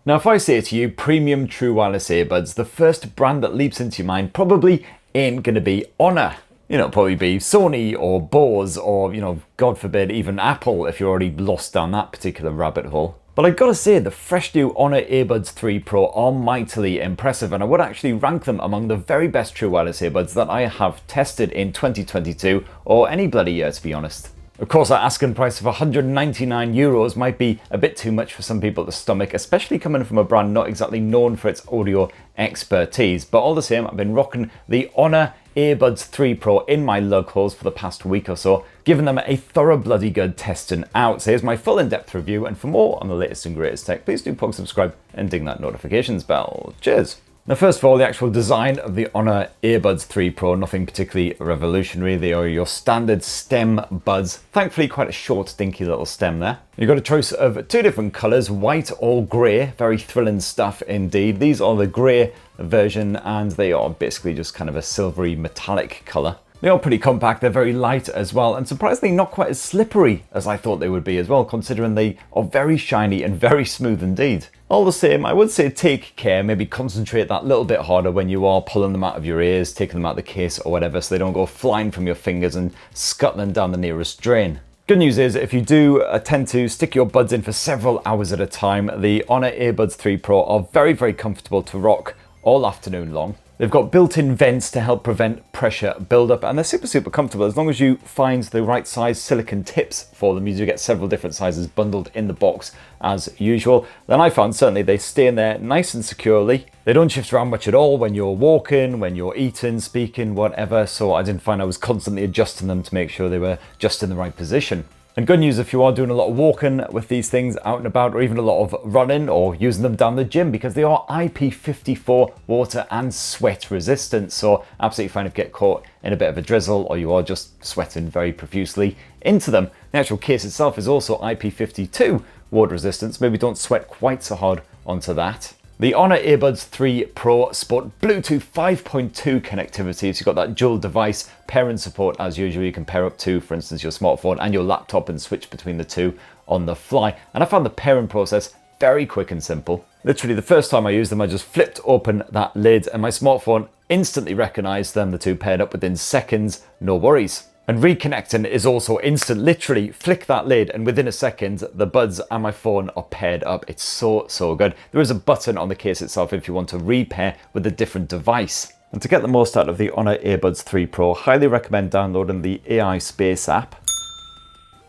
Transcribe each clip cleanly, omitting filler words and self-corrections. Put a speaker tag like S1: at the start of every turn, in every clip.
S1: Now, if I say to you premium true wireless earbuds, the first brand that leaps into your mind probably ain't gonna be Honor. Probably be Sony or Bose or, God forbid, even Apple if you're already lost down that particular rabbit hole. But I've got to say, the fresh new Honor Earbuds 3 Pro are mightily impressive, and I would actually rank them among the very best true wireless earbuds that I have tested in 2022, or any bloody year to be honest. Of course, our asking price of €199 might be a bit too much for some people to stomach, especially coming from a brand not exactly known for its audio expertise. But all the same, I've been rocking the Honor Earbuds 3 Pro in my lug holes for the past week or so, giving them a thorough bloody good testing out. So here's my full in-depth review, and for more on the latest and greatest tech, please do subscribe and ding that notifications bell. Cheers! Now, first of all, the actual design of the Honor Earbuds 3 Pro, nothing particularly revolutionary. They are your standard stem buds. Thankfully, quite a short, dinky little stem there. You've got a choice of two different colours, white or grey. Very thrilling stuff indeed. These are the grey version, and they are basically just kind of a silvery metallic colour. They are pretty compact, they're very light as well, and surprisingly not quite as slippery as I thought they would be as well, considering they are very shiny and very smooth indeed. All the same, I would say take care, maybe concentrate that little bit harder when you are pulling them out of your ears, taking them out of the case or whatever, so they don't go flying from your fingers and scuttling down the nearest drain. Good news is, if you do tend to stick your buds in for several hours at a time, the Honor Earbuds 3 Pro are very, very comfortable to rock all afternoon long. They've got built-in vents to help prevent pressure buildup, and they're super, super comfortable as long as you find the right size silicone tips for them. You do get several different sizes bundled in the box as usual. Then I found certainly they stay in there nice and securely. They don't shift around much at all when you're walking, when you're eating, speaking, whatever, so I didn't find I was constantly adjusting them to make sure they were just in the right position. And good news if you are doing a lot of walking with these things out and about, or even a lot of running or using them down the gym, because they are IP54 water and sweat resistant. So absolutely fine if you get caught in a bit of a drizzle or you are just sweating very profusely into them. The actual case itself is also IP52 water resistant, so maybe don't sweat quite so hard onto that. The Honor Earbuds 3 Pro sport Bluetooth 5.2 connectivity, so you've got that dual device pairing support as usual. You can pair up to, for instance, your smartphone and your laptop and switch between the two on the fly. And I found the pairing process very quick and simple. Literally the first time I used them, I just flipped open that lid and my smartphone instantly recognized them, the two paired up within seconds, no worries. And reconnecting is also instant. Literally flick that lid and within a second, the buds and my phone are paired up. It's so, so good. There is a button on the case itself if you want to repair with a different device. And to get the most out of the Honor Earbuds 3 Pro, highly recommend downloading the AI Space app.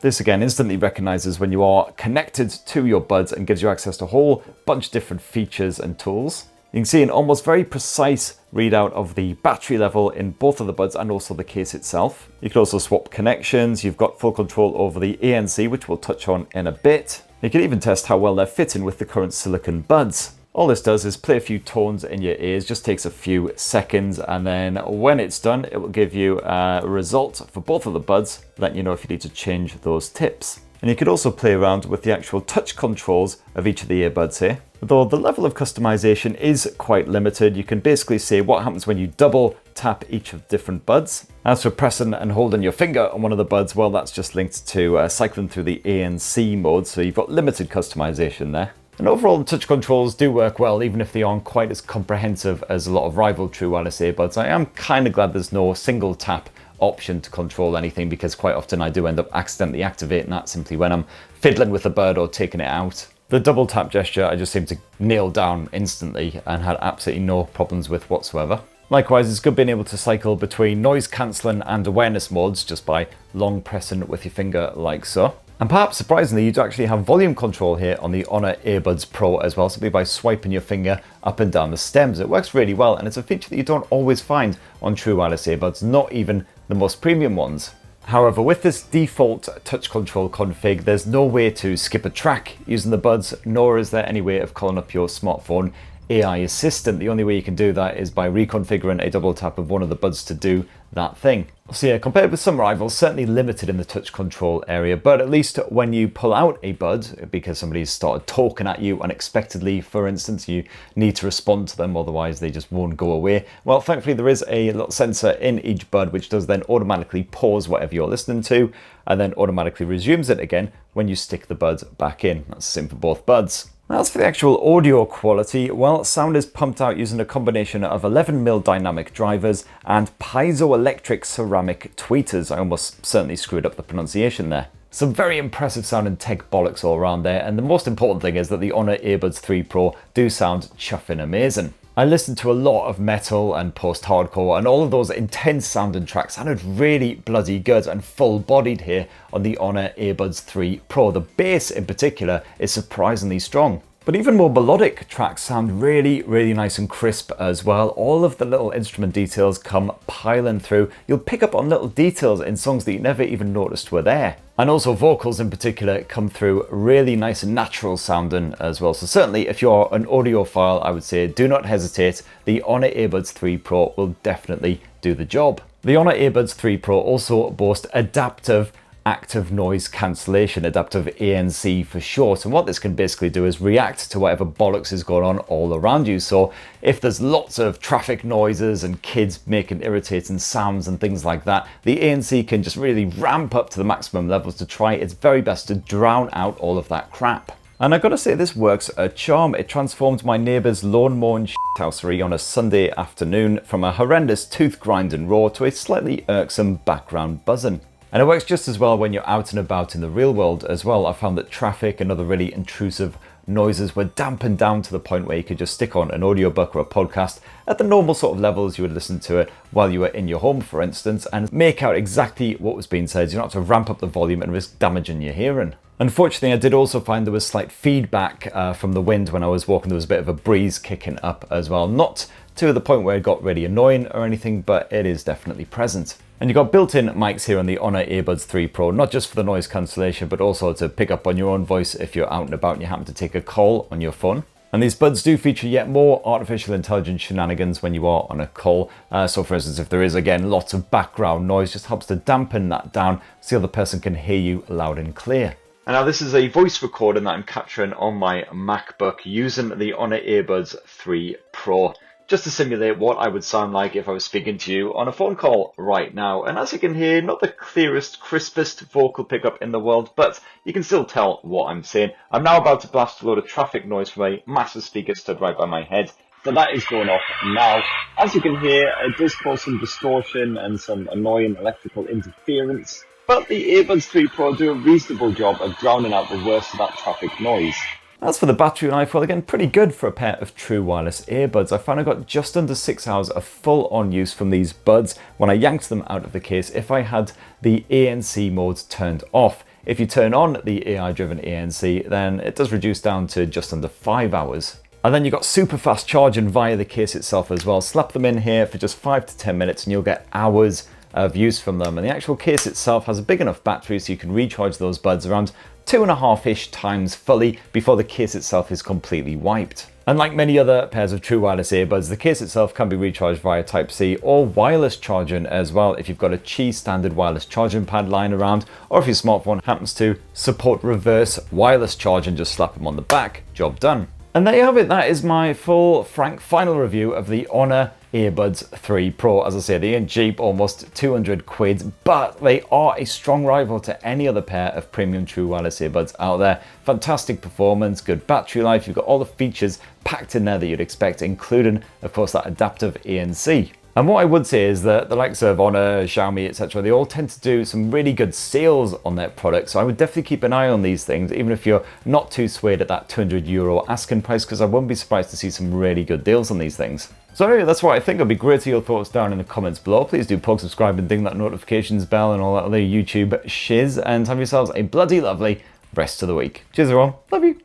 S1: This again instantly recognizes when you are connected to your buds and gives you access to a whole bunch of different features and tools. You can see an almost very precise readout of the battery level in both of the buds and also the case itself. You can also swap connections. You've got full control over the ANC, which we'll touch on in a bit. You can even test how well they're fitting with the current silicone buds. All this does is play a few tones in your ears, just takes a few seconds, and then when it's done, it will give you a result for both of the buds, letting you know if you need to change those tips. And you could also play around with the actual touch controls of each of the earbuds here. Though the level of customization is quite limited, you can basically say what happens when you double tap each of the different buds. As for pressing and holding your finger on one of the buds, well, that's just linked to cycling through the ANC mode, so you've got limited customization there. And overall, the touch controls do work well, even if they aren't quite as comprehensive as a lot of rival true wireless earbuds. I am kind of glad there's no single tap option to control anything, because quite often I do end up accidentally activating that simply when I'm fiddling with the bud or taking it out. The double tap gesture I just seemed to nail down instantly and had absolutely no problems with whatsoever. Likewise, it's good being able to cycle between noise cancelling and awareness modes just by long pressing with your finger like so. And perhaps surprisingly, you do actually have volume control here on the Honor Earbuds Pro as well, simply by swiping your finger up and down the stems. It works really well, and it's a feature that you don't always find on true wireless earbuds, not even the most premium ones. However, with this default touch control config, there's no way to skip a track using the buds, nor is there any way of calling up your smartphone AI assistant. The only way you can do that is by reconfiguring a double tap of one of the buds to do that thing. So yeah, compared with some rivals, certainly limited in the touch control area, but at least when you pull out a bud, because somebody's started talking at you unexpectedly, for instance, you need to respond to them, otherwise they just won't go away. Well, thankfully there is a little sensor in each bud, which does then automatically pause whatever you're listening to, and then automatically resumes it again when you stick the bud back in. That's the same for both buds. As for the actual audio quality, well, sound is pumped out using a combination of 11mm dynamic drivers and piezoelectric ceramic tweeters. I almost certainly screwed up the pronunciation there. Some very impressive sounding tech bollocks all around there, and the most important thing is that the Honor Earbuds 3 Pro do sound chuffing amazing. I listened to a lot of metal and post-hardcore, and all of those intense sounding tracks sounded really bloody good and full-bodied here on the Honor Earbuds 3 Pro. The bass in particular is surprisingly strong. But even more melodic tracks sound really, really nice and crisp as well. All of the little instrument details come piling through. You'll pick up on little details in songs that you never even noticed were there. And also vocals in particular come through really nice and natural sounding as well. So certainly if you're an audiophile, I would say do not hesitate. The Honor Earbuds 3 Pro will definitely do the job. The Honor Earbuds 3 Pro also boast adaptive active noise cancellation, adaptive ANC for short. And what this can basically do is react to whatever bollocks is going on all around you. So if there's lots of traffic noises and kids making irritating sounds and things like that, the ANC can just really ramp up to the maximum levels to try its very best to drown out all of that crap. And I've got to say, this works a charm. It transformed my neighbour's lawnmower shithousery on a Sunday afternoon from a horrendous tooth grinding roar to a slightly irksome background buzzing. And it works just as well when you're out and about in the real world as well. I found that traffic and other really intrusive noises were dampened down to the point where you could just stick on an audiobook or a podcast at the normal sort of levels you would listen to it while you were in your home, for instance, and make out exactly what was being said. You don't have to ramp up the volume and risk damaging your hearing. Unfortunately, I did also find there was slight feedback from the wind when I was walking. There was a bit of a breeze kicking up as well. Not to the point where it got really annoying or anything, but it is definitely present. And you've got built-in mics here on the Honor Earbuds 3 Pro, not just for the noise cancellation, but also to pick up on your own voice if you're out and about and you happen to take a call on your phone. And these buds do feature yet more artificial intelligence shenanigans when you are on a call. So for instance, if there is, again, lots of background noise, just helps to dampen that down so the other person can hear you loud and clear. And now this is a voice recording that I'm capturing on my MacBook using the Honor Earbuds 3 Pro. Just to simulate what I would sound like if I was speaking to you on a phone call right now. And as you can hear, not the clearest, crispest vocal pickup in the world, but you can still tell what I'm saying. I'm now about to blast a load of traffic noise from a massive speaker stood right by my head. So that is going off now. As you can hear, it does cause some distortion and some annoying electrical interference. But the Earbuds 3 Pro do a reasonable job of drowning out the worst of that traffic noise. As for the battery life, well, again, pretty good for a pair of true wireless earbuds. I found I got just under 6 hours of full-on use from these buds when I yanked them out of the case if I had the ANC modes turned off. If you turn on the AI-driven ANC, then it does reduce down to just under 5 hours. And then you've got super fast charging via the case itself as well. Slap them in here for just 5 to 10 minutes and you'll get hours of use from them. And the actual case itself has a big enough battery so you can recharge those buds around 2.5-ish times fully before the case itself is completely wiped. Unlike many other pairs of true wireless earbuds, the case itself can be recharged via Type-C or wireless charging as well if you've got a Qi standard wireless charging pad lying around, or if your smartphone happens to support reverse wireless charging, just slap them on the back, job done. And there you have it. That is my full, frank, final review of the Honor Earbuds 3 Pro. As I say, they ain't cheap, almost 200 quid, but they are a strong rival to any other pair of premium true wireless earbuds out there. Fantastic performance, good battery life. You've got all the features packed in there that you'd expect, including, of course, that adaptive ANC. And what I would say is that the likes of Honor, Xiaomi, etc., they all tend to do some really good sales on their products. So I would definitely keep an eye on these things, even if you're not too swayed at that €200 asking price, because I wouldn't be surprised to see some really good deals on these things. So anyway, that's what I think. It'd be great to hear your thoughts down in the comments below. Please do plug, subscribe, and ding that notifications bell and all that other YouTube shiz. And have yourselves a bloody lovely rest of the week. Cheers, everyone. Love you.